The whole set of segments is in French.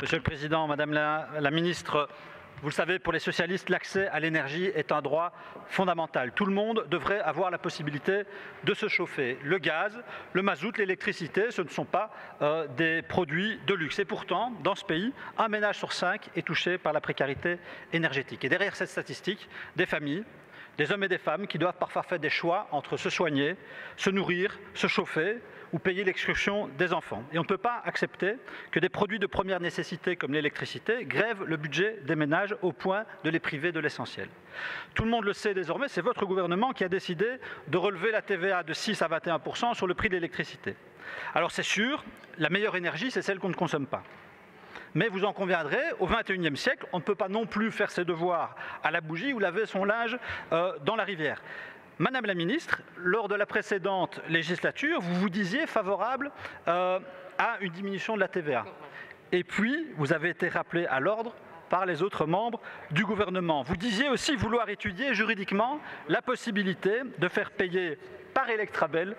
Monsieur le Président, Madame la Ministre, vous le savez, pour les socialistes, l'accès à l'énergie est un droit fondamental. Tout le monde devrait avoir la possibilité de se chauffer. Le gaz, le mazout, l'électricité, ce ne sont pas des produits de luxe. Et pourtant, dans ce pays, un ménage sur 5 est touché par la précarité énergétique. Et derrière cette statistique, des familles, des hommes et des femmes qui doivent parfois faire des choix entre se soigner, se nourrir, se chauffer ou payer l'excursion des enfants. Et on ne peut pas accepter que des produits de première nécessité comme l'électricité grèvent le budget des ménages au point de les priver de l'essentiel. Tout le monde le sait désormais, c'est votre gouvernement qui a décidé de relever la TVA de 6 à 21% sur le prix de l'électricité. Alors c'est sûr, la meilleure énergie, c'est celle qu'on ne consomme pas. Mais vous en conviendrez, au XXIe siècle, on ne peut pas non plus faire ses devoirs à la bougie ou laver son linge dans la rivière. Madame la Ministre, lors de la précédente législature, vous vous disiez favorable à une diminution de la TVA. Et puis, vous avez été rappelé à l'ordre par les autres membres du gouvernement. Vous disiez aussi vouloir étudier juridiquement la possibilité de faire payer par Electrabel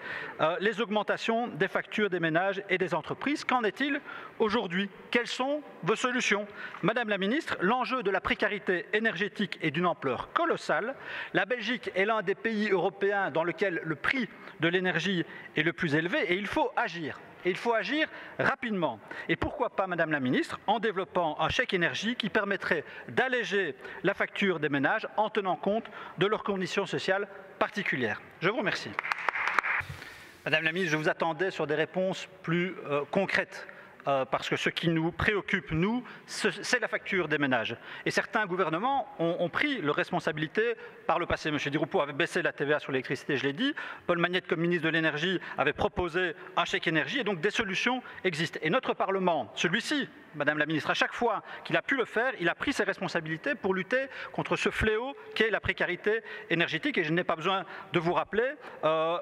les augmentations des factures des ménages et des entreprises. Qu'en est-il aujourd'hui? Quelles sont vos solutions? Madame la Ministre, l'enjeu de la précarité énergétique est d'une ampleur colossale. La Belgique est l'un des pays européens dans lequel le prix de l'énergie est le plus élevé et il faut agir. Et il faut agir rapidement. Et pourquoi pas, Madame la Ministre, en développant un chèque énergie qui permettrait d'alléger la facture des ménages en tenant compte de leurs conditions sociales particulières. Je vous remercie. Madame la Ministre, je vous attendais sur des réponses plus concrètes. Parce que ce qui nous préoccupe, nous, c'est la facture des ménages. Et certains gouvernements ont pris leurs responsabilités par le passé. M. Di Rupo avait baissé la TVA sur l'électricité, je l'ai dit. Paul Magnette, comme ministre de l'Énergie, avait proposé un chèque énergie. Et donc des solutions existent. Et notre Parlement, celui-ci, Madame la Ministre, à chaque fois qu'il a pu le faire, il a pris ses responsabilités pour lutter contre ce fléau qu'est la précarité énergétique. Et je n'ai pas besoin de vous rappeler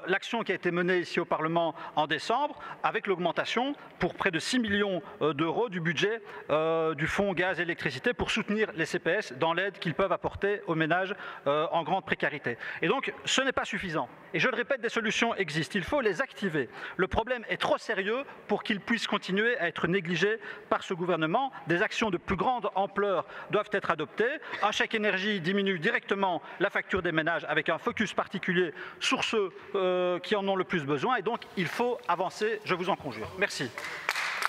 l'action qui a été menée ici au Parlement en décembre avec l'augmentation pour près de 6 millions d'euros du budget du fonds gaz et électricité pour soutenir les CPS dans l'aide qu'ils peuvent apporter aux ménages en grande précarité. Et donc, ce n'est pas suffisant. Et je le répète, des solutions existent. Il faut les activer. Le problème est trop sérieux pour qu'il puisse continuer à être négligé par ce gouvernement. Des actions de plus grande ampleur doivent être adoptées. Un chèque énergie diminue directement la facture des ménages avec un focus particulier sur ceux qui en ont le plus besoin. Et donc, il faut avancer. Je vous en conjure. Merci.